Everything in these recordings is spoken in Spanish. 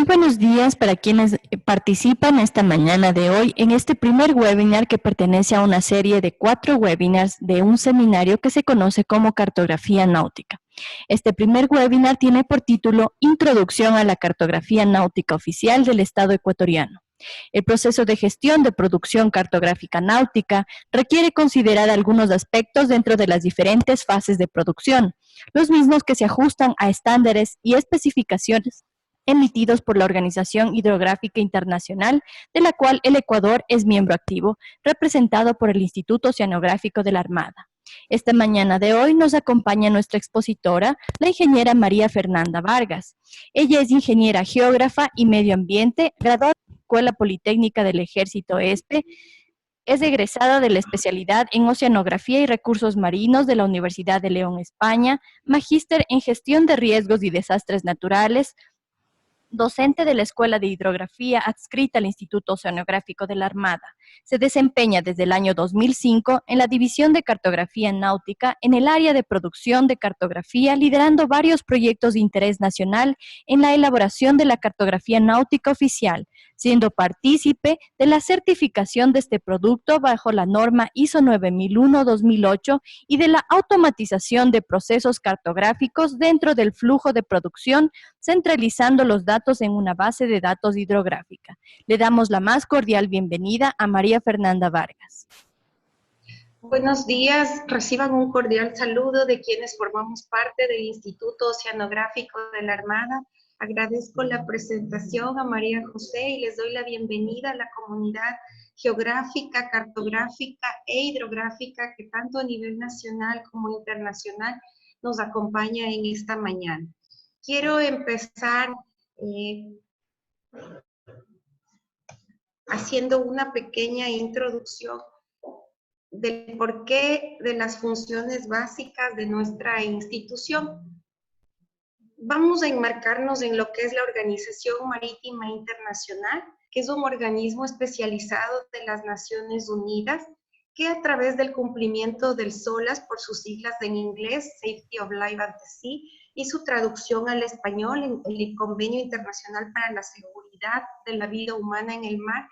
buenos días para quienes participan esta mañana de hoy en este primer webinar que pertenece a una serie de 4 webinars de un seminario que se conoce como Cartografía Náutica. Este primer webinar tiene por título Introducción a la Cartografía Náutica Oficial del Estado Ecuatoriano. El proceso de gestión de producción cartográfica náutica requiere considerar algunos aspectos dentro de las diferentes fases de producción, los mismos que se ajustan a estándares y especificaciones emitidos por la Organización Hidrográfica Internacional, de la cual el Ecuador es miembro activo, representado por el Instituto Oceanográfico de la Armada. Esta mañana de hoy nos acompaña nuestra expositora, la ingeniera María Fernanda Vargas. Ella es ingeniera geógrafa y medio ambiente, graduada de la Escuela Politécnica del Ejército ESPE. Es egresada de la especialidad en Oceanografía y Recursos Marinos de la Universidad de León, España, magíster en Gestión de Riesgos y Desastres Naturales, docente de la Escuela de Hidrografía adscrita al Instituto Oceanográfico de la Armada. Se desempeña desde el año 2005 en la División de Cartografía Náutica en el área de producción de cartografía, liderando varios proyectos de interés nacional en la elaboración de la cartografía náutica oficial, siendo partícipe de la certificación de este producto bajo la norma ISO 9001-2008 y de la automatización de procesos cartográficos dentro del flujo de producción, centralizando los datos en una base de datos hidrográfica. Le damos la más cordial bienvenida a María Fernanda Vargas. Buenos días, reciban un cordial saludo de quienes formamos parte del Instituto Oceanográfico de la Armada. Agradezco la presentación a María José y les doy la bienvenida a la comunidad geográfica, cartográfica e hidrográfica que tanto a nivel nacional como internacional nos acompaña en esta mañana. Quiero empezar haciendo una pequeña introducción del porqué de las funciones básicas de nuestra institución. Vamos a enmarcarnos en lo que es la Organización Marítima Internacional, que es un organismo especializado de las Naciones Unidas, que a través del cumplimiento del SOLAS, por sus siglas en inglés, Safety of Life at the Sea, y su traducción al español en el Convenio Internacional para la Seguridad de la Vida Humana en el Mar,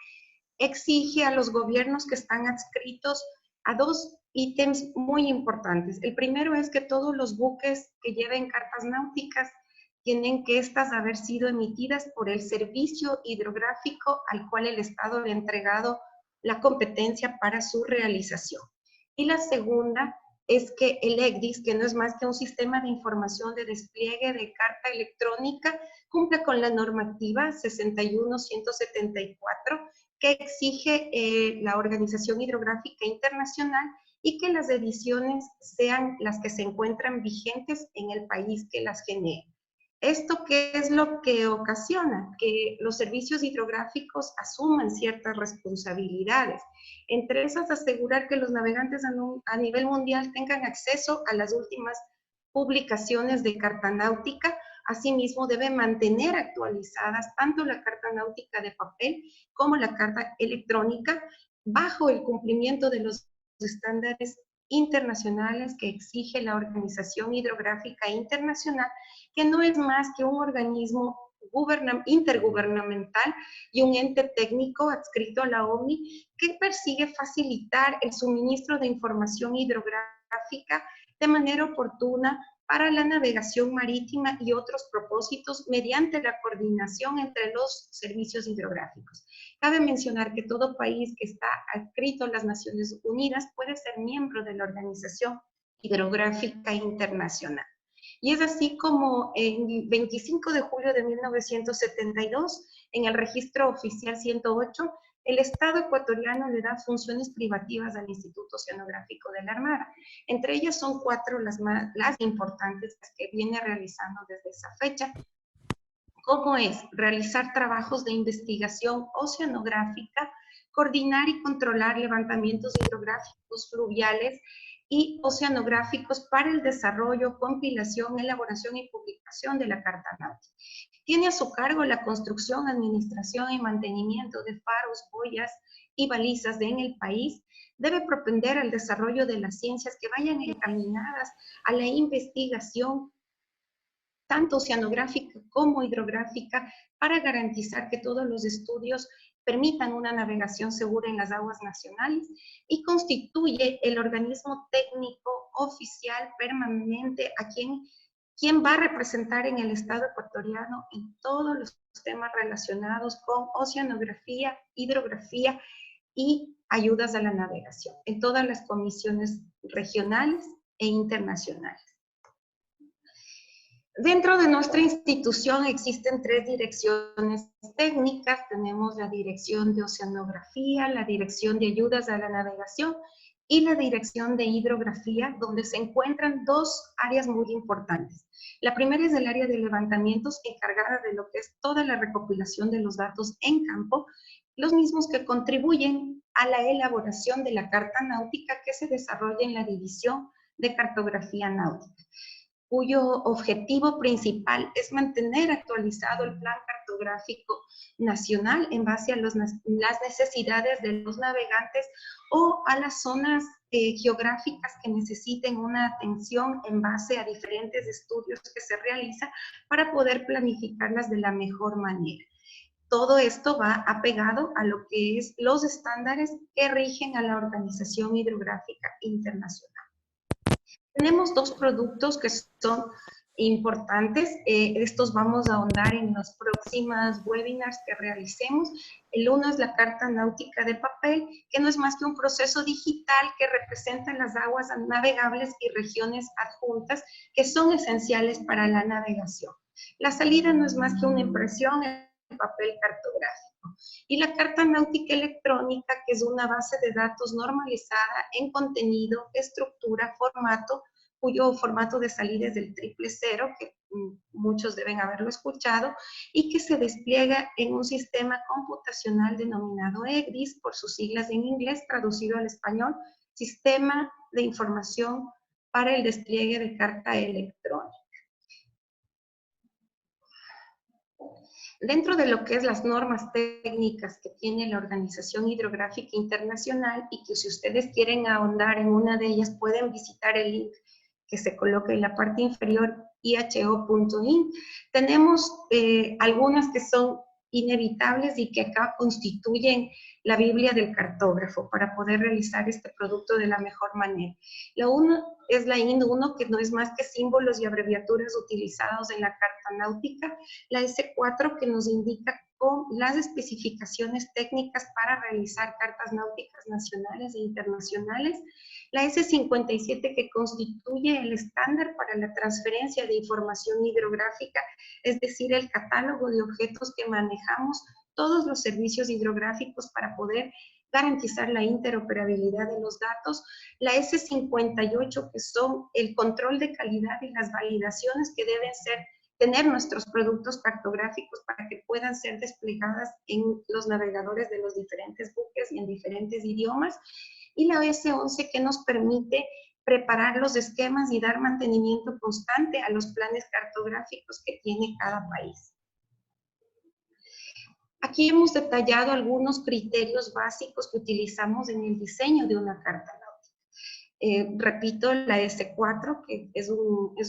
exige a los gobiernos que están adscritos a 2 ítems muy importantes. El primero es que todos los buques que lleven cartas náuticas tienen que estas haber sido emitidas por el servicio hidrográfico al cual el Estado le ha entregado la competencia para su realización. Y la segunda es que el ECDIS, que no es más que un sistema de información de despliegue de carta electrónica, cumple con la normativa 61-174 que exige la Organización Hidrográfica Internacional y que las ediciones sean las que se encuentran vigentes en el país que las genere. ¿Esto qué es lo que ocasiona? Que los servicios hidrográficos asuman ciertas responsabilidades. Entre esas, asegurar que los navegantes a nivel mundial tengan acceso a las últimas publicaciones de carta náutica. Asimismo, debe mantener actualizadas tanto la carta náutica de papel como la carta electrónica bajo el cumplimiento de los estándares internacionales que exige la Organización Hidrográfica Internacional, que no es más que un organismo intergubernamental y un ente técnico adscrito a la OMI que persigue facilitar el suministro de información hidrográfica de manera oportuna para la navegación marítima y otros propósitos mediante la coordinación entre los servicios hidrográficos. Cabe mencionar que todo país que está adscrito a las Naciones Unidas puede ser miembro de la Organización Hidrográfica Internacional. Y es así como el 25 de julio de 1972, en el registro oficial 108, el Estado ecuatoriano le da funciones privativas al Instituto Oceanográfico de la Armada. Entre ellas son 4 las importantes que viene realizando desde esa fecha, como es realizar trabajos de investigación oceanográfica, coordinar y controlar levantamientos hidrográficos fluviales y oceanográficos para el desarrollo, compilación, elaboración y publicación de la Carta Náutica. Tiene a su cargo la construcción, administración y mantenimiento de faros, boyas y balizas en el país. Debe propender al desarrollo de las ciencias que vayan encaminadas a la investigación, tanto oceanográfica como hidrográfica, para garantizar que todos los estudios permitan una navegación segura en las aguas nacionales, y constituye el organismo técnico oficial permanente a quien va a representar en el Estado ecuatoriano en todos los temas relacionados con oceanografía, hidrografía y ayudas a la navegación, en todas las comisiones regionales e internacionales. Dentro de nuestra institución existen 3 direcciones técnicas. Tenemos la Dirección de Oceanografía, la Dirección de Ayudas a la Navegación y la Dirección de Hidrografía, donde se encuentran 2 áreas muy importantes. La primera es el área de levantamientos, encargada de lo que es toda la recopilación de los datos en campo, los mismos que contribuyen a la elaboración de la Carta Náutica que se desarrolla en la División de Cartografía Náutica, cuyo objetivo principal es mantener actualizado el plan cartográfico nacional en base a las necesidades de los navegantes o a las zonas geográficas que necesiten una atención en base a diferentes estudios que se realizan para poder planificarlas de la mejor manera. Todo esto va apegado a lo que es los estándares que rigen a la Organización Hidrográfica Internacional. Tenemos 2 productos que son importantes. Estos vamos a ahondar en los próximos webinars que realicemos. El uno es la Carta Náutica de papel, que no es más que un proceso digital que representa las aguas navegables y regiones adjuntas que son esenciales para la navegación. La salida no es más que una impresión en papel cartográfico. Y la Carta Náutica Electrónica, que es una base de datos normalizada en contenido, estructura, formato, cuyo formato de salida es del 000, que muchos deben haberlo escuchado, y que se despliega en un sistema computacional denominado EGDIS, por sus siglas en inglés, traducido al español, Sistema de Información para el Despliegue de Carta Electrónica. Dentro de lo que es las normas técnicas que tiene la Organización Hidrográfica Internacional, y que si ustedes quieren ahondar en una de ellas pueden visitar el link que se coloca en la parte inferior, iho.in, tenemos algunas que son inevitables y que acá constituyen la Biblia del cartógrafo para poder realizar este producto de la mejor manera. La uno es la IN 1, que no es más que símbolos y abreviaturas utilizados en la Carta Náutica, la S4, que nos indica con las especificaciones técnicas para realizar cartas náuticas nacionales e internacionales, la S57, que constituye el estándar para la transferencia de información hidrográfica, es decir, el catálogo de objetos que manejamos todos los servicios hidrográficos para poder garantizar la interoperabilidad de los datos, la S58, que son el control de calidad y las validaciones que deben tener nuestros productos cartográficos para que puedan ser desplegadas en los navegadores de los diferentes buques y en diferentes idiomas, y la S11, que nos permite preparar los esquemas y dar mantenimiento constante a los planes cartográficos que tiene cada país. Aquí hemos detallado algunos criterios básicos que utilizamos en el diseño de una carta náutica. Repito, la S4, que es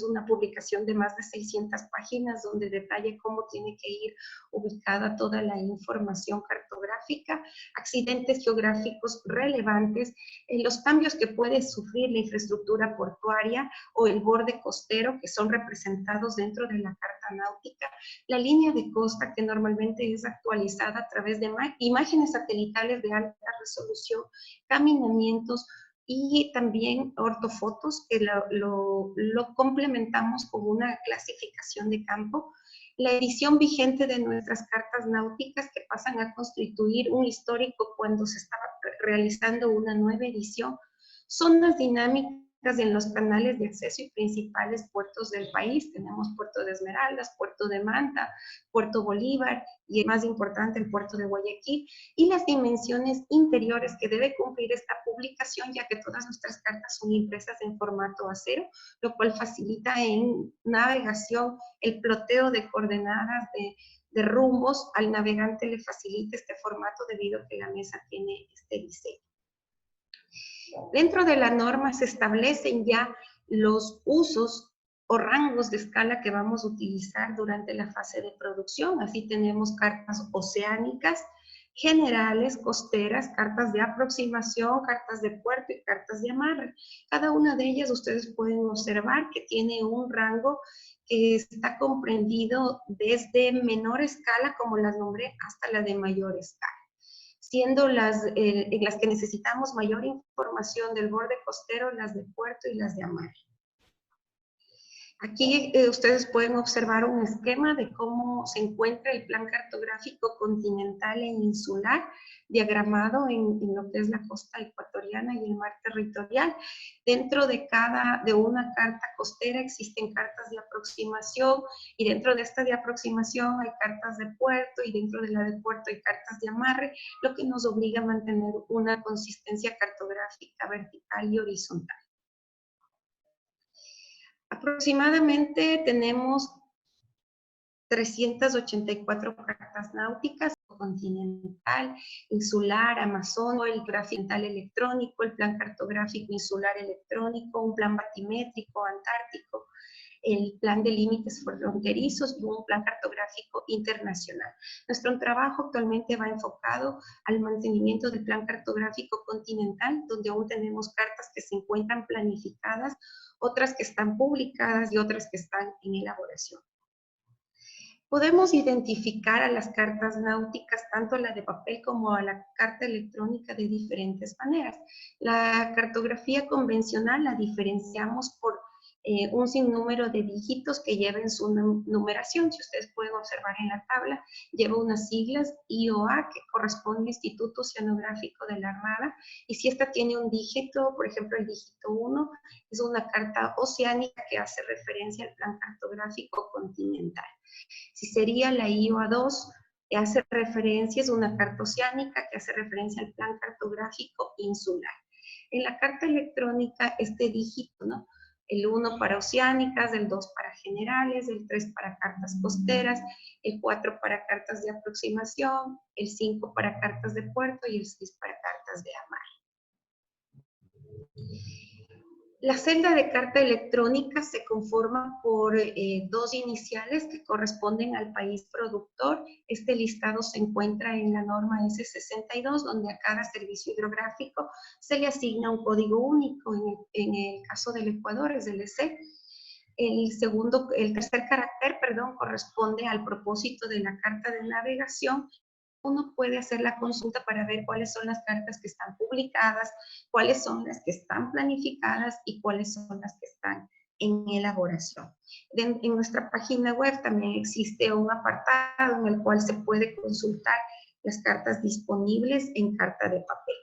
una publicación de más de 600 páginas donde detalla cómo tiene que ir ubicada toda la información cartográfica, accidentes geográficos relevantes, los cambios que puede sufrir la infraestructura portuaria o el borde costero, que son representados dentro de la Carta Náutica, la línea de costa, que normalmente es actualizada a través de imágenes satelitales de alta resolución, caminamientos, y también ortofotos, que lo complementamos con una clasificación de campo, la edición vigente de nuestras cartas náuticas, que pasan a constituir un histórico cuando se estaba realizando una nueva edición, zonas dinámicas en los canales de acceso y principales puertos del país. Tenemos Puerto de Esmeraldas, Puerto de Manta, Puerto Bolívar y el más importante, el Puerto de Guayaquil, y las dimensiones interiores que debe cumplir esta publicación, ya que todas nuestras cartas son impresas en formato A0, lo cual facilita en navegación el ploteo de coordenadas, de rumbos. Al navegante le facilita este formato debido a que la mesa tiene este diseño. Dentro de la norma se establecen ya los usos o rangos de escala que vamos a utilizar durante la fase de producción. Así tenemos cartas oceánicas, generales, costeras, cartas de aproximación, cartas de puerto y cartas de amarre. Cada una de ellas ustedes pueden observar que tiene un rango que está comprendido desde menor escala, como las nombré, hasta la de mayor escala, siendo las que necesitamos mayor información del borde costero, las de puerto y las de amarre. Aquí ustedes pueden observar un esquema de cómo se encuentra el plan cartográfico continental e insular, diagramado en lo que es la costa ecuatoriana y el mar territorial. Dentro de una carta costera existen cartas de aproximación, y dentro de esta de aproximación hay cartas de puerto, y dentro de la de puerto hay cartas de amarre, lo que nos obliga a mantener una consistencia cartográfica vertical y horizontal. Aproximadamente tenemos 384 cartas náuticas: continental, insular, amazónico, el gráfico electrónico, el plan cartográfico insular electrónico, un plan batimétrico antártico, el plan de límites fronterizos y un plan cartográfico internacional. Nuestro trabajo actualmente va enfocado al mantenimiento del plan cartográfico continental, donde aún tenemos cartas que se encuentran planificadas, otras que están publicadas y otras que están en elaboración. Podemos identificar a las cartas náuticas, tanto la de papel como a la carta electrónica, de diferentes maneras. La cartografía convencional la diferenciamos por un sinnúmero de dígitos que lleven su numeración. Si ustedes pueden observar en la tabla, lleva unas siglas IOA, que corresponde al Instituto Oceanográfico de la Armada, y si esta tiene un dígito, por ejemplo el dígito 1, es una carta oceánica que hace referencia al plan cartográfico continental. Si sería la IOA 2, que hace referencia, es una carta oceánica que hace referencia al plan cartográfico insular. En la carta electrónica, este dígito, ¿no? El 1 para oceánicas, el 2 para generales, el 3 para cartas costeras, el 4 para cartas de aproximación, el 5 para cartas de puerto y el 6 para cartas de amarre. La celda de carta electrónica se conforma por dos iniciales que corresponden al país productor. Este listado se encuentra en la norma S62, donde a cada servicio hidrográfico se le asigna un código único. En el caso del Ecuador es el EC. El tercer carácter, corresponde al propósito de la carta de navegación. Uno puede hacer la consulta para ver cuáles son las cartas que están publicadas, cuáles son las que están planificadas y cuáles son las que están en elaboración. En nuestra página web también existe un apartado en el cual se puede consultar las cartas disponibles en carta de papel.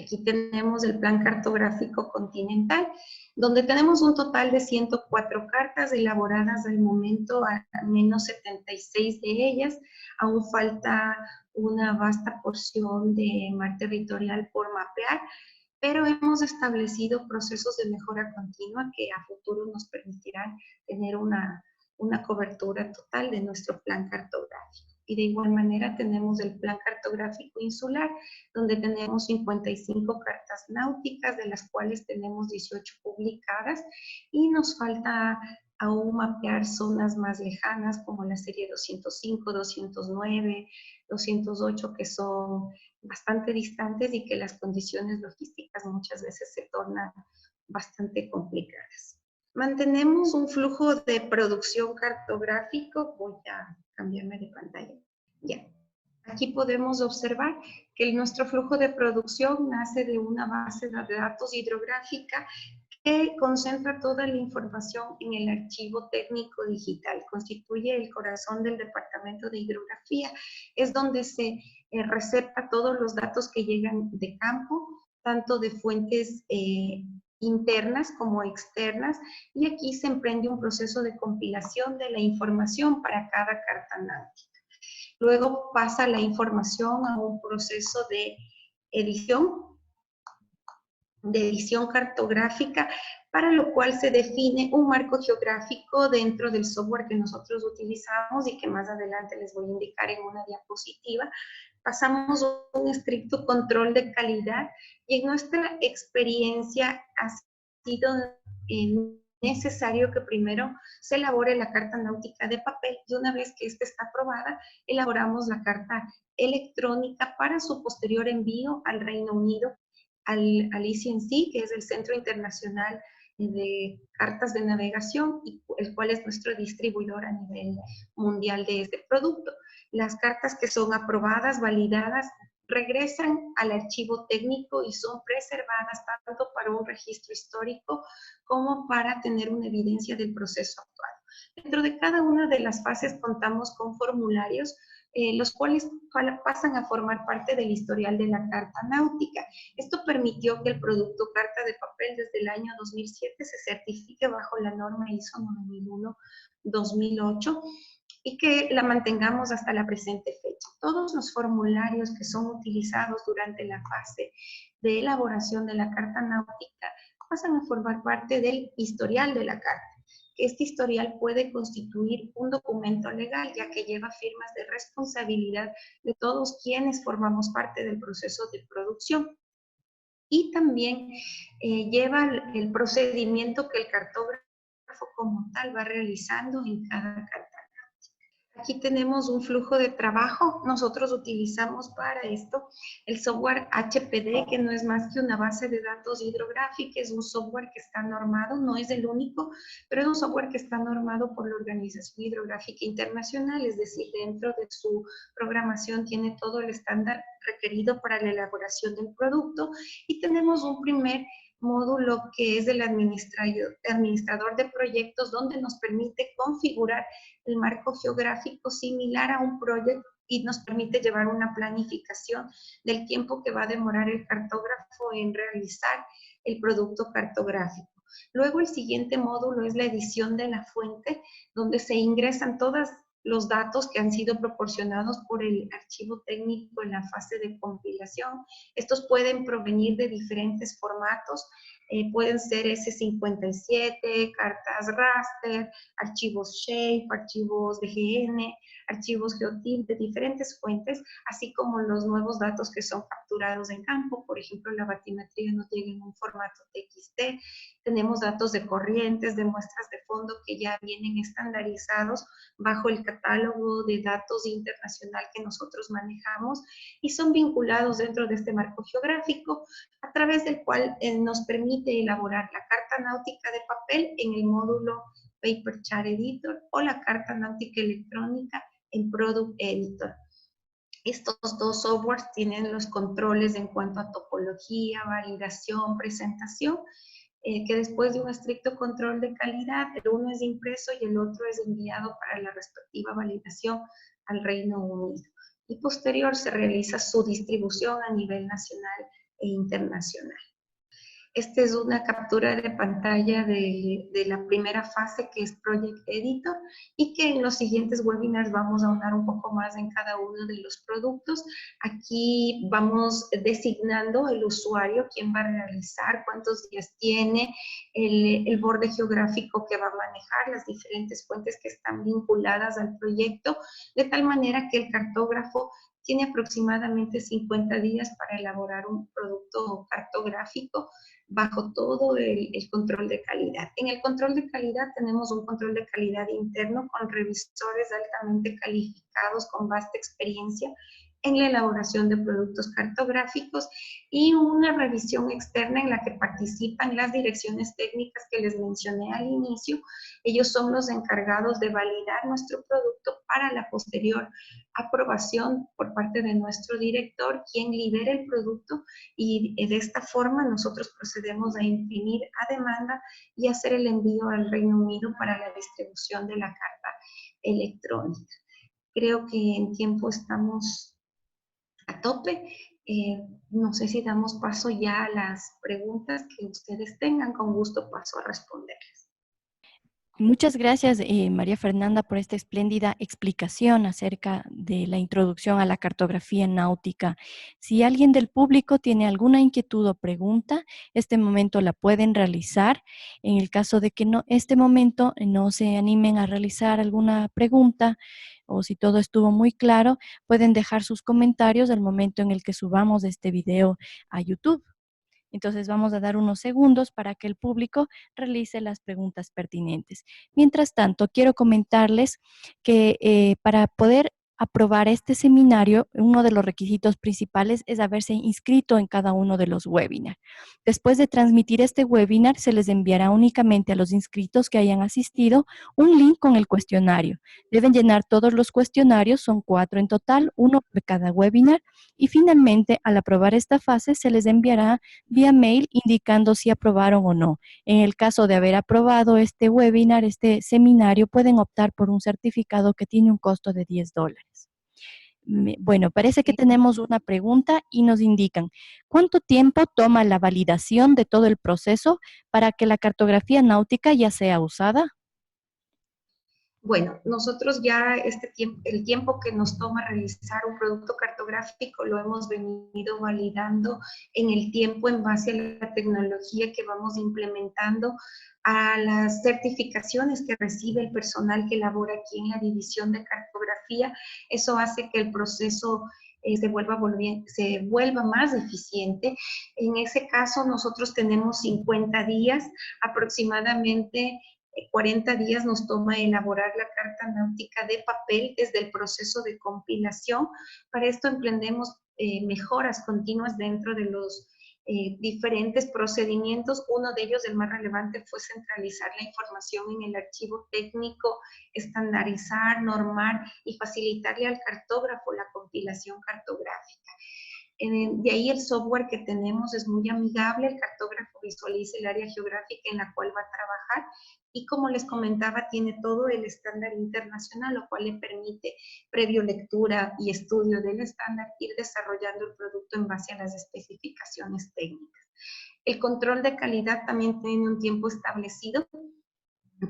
Aquí tenemos el plan cartográfico continental, donde tenemos un total de 104 cartas elaboradas al momento, al menos 76 de ellas. Aún falta una vasta porción de mar territorial por mapear, pero hemos establecido procesos de mejora continua que a futuro nos permitirán tener una cobertura total de nuestro plan cartográfico. Y de igual manera tenemos el plan cartográfico insular, donde tenemos 55 cartas náuticas, de las cuales tenemos 18 publicadas, y nos falta aún mapear zonas más lejanas como la serie 205, 209, 208, que son bastante distantes y que las condiciones logísticas muchas veces se tornan bastante complicadas. Mantenemos un flujo de producción cartográfico. Voy a cambiarme de pantalla. Ya. Aquí podemos observar que nuestro flujo de producción nace de una base de datos hidrográfica que concentra toda la información en el archivo técnico digital. Constituye el corazón del departamento de hidrografía. Es donde se recepta todos los datos que llegan de campo, tanto de fuentes internas como externas, y aquí se emprende un proceso de compilación de la información para cada carta náutica. Luego pasa la información a un proceso de edición cartográfica, para lo cual se define un marco geográfico dentro del software que nosotros utilizamos y que más adelante les voy a indicar en una diapositiva. Pasamos un estricto control de calidad, y en nuestra experiencia ha sido necesario que primero se elabore la carta náutica de papel y una vez que esta está aprobada, elaboramos la carta electrónica para su posterior envío al Reino Unido, al ICNC, que es el Centro Internacional de Cartas de Navegación, y el cual es nuestro distribuidor a nivel mundial de este producto. Las cartas que son aprobadas, validadas, regresan al archivo técnico y son preservadas tanto para un registro histórico como para tener una evidencia del proceso actual. Dentro de cada una de las fases contamos con formularios, los cuales pasan a formar parte del historial de la carta náutica. Esto permitió que el producto carta de papel desde el año 2007 se certifique bajo la norma ISO 9001-2008 y que la mantengamos hasta la presente fecha. Todos los formularios que son utilizados durante la fase de elaboración de la carta náutica pasan a formar parte del historial de la carta. Este historial puede constituir un documento legal, ya que lleva firmas de responsabilidad de todos quienes formamos parte del proceso de producción. Y también lleva el procedimiento que el cartógrafo como tal va realizando en cada carta. Aquí tenemos un flujo de trabajo. Nosotros utilizamos para esto el software HPD, que no es más que una base de datos hidrográfica. Es un software que está normado, no es el único, pero es un software que está normado por la Organización Hidrográfica Internacional, es decir, dentro de su programación tiene todo el estándar requerido para la elaboración del producto. Y tenemos un primer módulo que es el administrador de proyectos, donde nos permite configurar el marco geográfico similar a un proyecto y nos permite llevar una planificación del tiempo que va a demorar el cartógrafo en realizar el producto cartográfico. Luego el siguiente módulo es la edición de la fuente, donde se ingresan todos los datos que han sido proporcionados por el archivo técnico en la fase de compilación. Estos pueden provenir de diferentes formatos, pueden ser S57, cartas raster, archivos shape, archivos DGN, archivos GeoTIFF de diferentes fuentes, así como los nuevos datos que son capturados en campo. Por ejemplo, la batimetría nos llega en un formato TXT. Tenemos datos de corrientes, de muestras de fondo que ya vienen estandarizados bajo el catálogo de datos internacional que nosotros manejamos y son vinculados dentro de este marco geográfico, a través del cual nos permite elaborar la carta náutica de papel en el módulo Paper Chart Editor o la carta náutica electrónica en Product Editor. Estos dos softwares tienen los controles en cuanto a topología, validación, presentación, que después de un estricto control de calidad, el uno es impreso y el otro es enviado para la respectiva validación al Reino Unido. Y posterior se realiza su distribución a nivel nacional e internacional. Esta es una captura de pantalla de la primera fase, que es Project Editor, y que en los siguientes webinars vamos a ahondar un poco más en cada uno de los productos. Aquí vamos designando el usuario, quién va a realizar, cuántos días tiene, el borde geográfico que va a manejar, las diferentes fuentes que están vinculadas al proyecto, de tal manera que el cartógrafo tiene aproximadamente 50 días para elaborar un producto cartográfico bajo todo el control de calidad. En el control de calidad tenemos un control de calidad interno con revisores altamente calificados con vasta experiencia en la elaboración de productos cartográficos y una revisión externa en la que participan las direcciones técnicas que les mencioné al inicio. Ellos son los encargados de validar nuestro producto para la posterior aprobación por parte de nuestro director, quien libera el producto, y de esta forma nosotros procedemos a imprimir a demanda y hacer el envío al Reino Unido para la distribución de la carta electrónica. Creo que en tiempo estamos a tope. No sé si damos paso ya a las preguntas que ustedes tengan. Con gusto paso a responderles. Muchas gracias, María Fernanda, por esta espléndida explicación acerca de la introducción a la cartografía náutica. Si alguien del público tiene alguna inquietud o pregunta, este momento la pueden realizar. En el caso de que este momento no se animen a realizar alguna pregunta, o si todo estuvo muy claro, pueden dejar sus comentarios al momento en el que subamos este video a YouTube. Entonces vamos a dar unos segundos para que el público realice las preguntas pertinentes. Mientras tanto, quiero comentarles que para poder aprobar este seminario, uno de los requisitos principales es haberse inscrito en cada uno de los webinars. Después de transmitir este webinar, se les enviará únicamente a los inscritos que hayan asistido un link con el cuestionario. Deben llenar todos los cuestionarios, son 4 en total, uno por cada webinar, y finalmente, al aprobar esta fase, se les enviará vía mail indicando si aprobaron o no. En el caso de haber aprobado este webinar, este seminario, pueden optar por un certificado que tiene un costo de $10. Bueno, parece que tenemos una pregunta y nos indican, ¿cuánto tiempo toma la validación de todo el proceso para que la cartografía náutica ya sea usada? Bueno, nosotros ya el tiempo que nos toma realizar un producto cartográfico lo hemos venido validando en el tiempo en base a la tecnología que vamos implementando, a las certificaciones que recibe el personal que labora aquí en la división de cartografía. Eso hace que el proceso se vuelva más eficiente. En ese caso, nosotros tenemos 50 días aproximadamente. 40 días nos toma elaborar la carta náutica de papel desde el proceso de compilación. Para esto emprendemos mejoras continuas dentro de los diferentes procedimientos. Uno de ellos, el más relevante, fue centralizar la información en el archivo técnico, estandarizar, normar y facilitarle al cartógrafo la compilación cartográfica. De ahí el software que tenemos es muy amigable, el cartógrafo visualiza el área geográfica en la cual va a trabajar y, como les comentaba, tiene todo el estándar internacional, lo cual le permite, previo lectura y estudio del estándar, ir desarrollando el producto en base a las especificaciones técnicas. El control de calidad también tiene un tiempo establecido.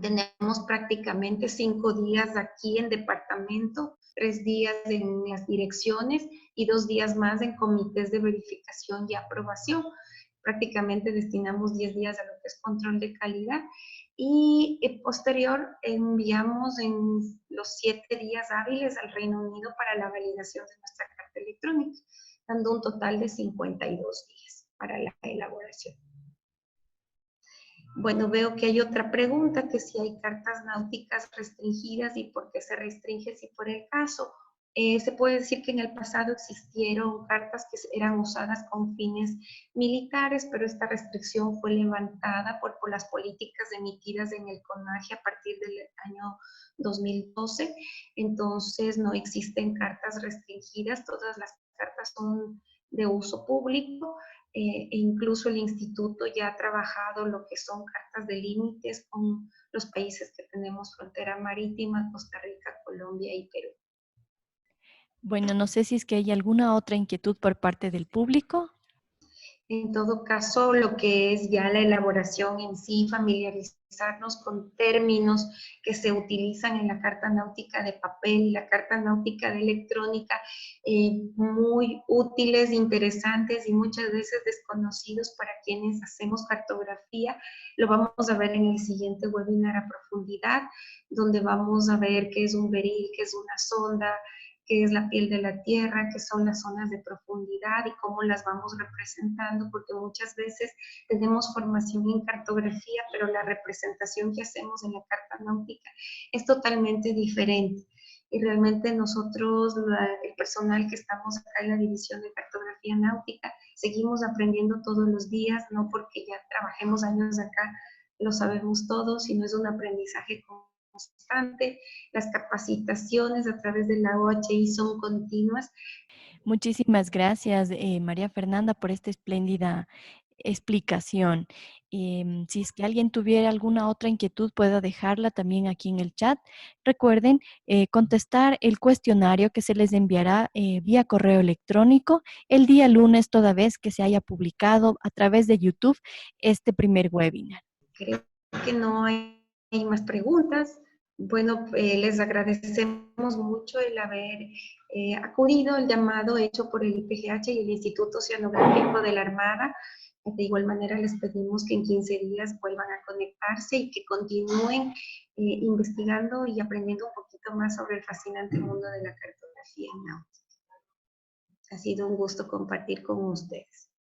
Tenemos prácticamente 5 días aquí en departamento, 3 días en las direcciones y 2 días más en comités de verificación y aprobación. Prácticamente destinamos 10 días a lo que es control de calidad y posterior enviamos en los 7 días hábiles al Reino Unido para la validación de nuestra carta electrónica, dando un total de 52 días para la elaboración. Bueno, veo que hay otra pregunta, que si hay cartas náuticas restringidas y por qué se restringe si por el caso. Se puede decir que en el pasado existieron cartas que eran usadas con fines militares, pero esta restricción fue levantada por las políticas emitidas en el CONAGE a partir del año 2012. Entonces no existen cartas restringidas, todas las cartas son de uso público. E incluso el instituto ya ha trabajado lo que son cartas de límites con los países que tenemos frontera marítima, Costa Rica, Colombia y Perú. Bueno, no sé si es que hay alguna otra inquietud por parte del público. En todo caso, lo que es ya la elaboración en sí, familiarizarnos con términos que se utilizan en la carta náutica de papel y la carta náutica de electrónica, muy útiles, interesantes y muchas veces desconocidos para quienes hacemos cartografía. Lo vamos a ver en el siguiente webinar a profundidad, donde vamos a ver qué es un beril, qué es una sonda, qué es la piel de la tierra, qué son las zonas de profundidad y cómo las vamos representando, porque muchas veces tenemos formación en cartografía, pero la representación que hacemos en la carta náutica es totalmente diferente. Y realmente nosotros, el personal que estamos acá en la división de cartografía náutica, seguimos aprendiendo todos los días, no porque ya trabajemos años acá, lo sabemos todos, sino es un aprendizaje constante. Las capacitaciones a través de la OHI son continuas. Muchísimas gracias, María Fernanda, por esta espléndida explicación. Si es que alguien tuviera alguna otra inquietud, pueda dejarla también aquí en el chat. Recuerden contestar el cuestionario que se les enviará vía correo electrónico el día lunes, toda vez que se haya publicado a través de YouTube este primer webinar. Creo que no hay más preguntas. Bueno, les agradecemos mucho el haber acudido al llamado hecho por el IPGH y el Instituto Oceanográfico de la Armada. De igual manera, les pedimos que en 15 días vuelvan a conectarse y que continúen investigando y aprendiendo un poquito más sobre el fascinante mundo de la cartografía náutica. Ha sido un gusto compartir con ustedes.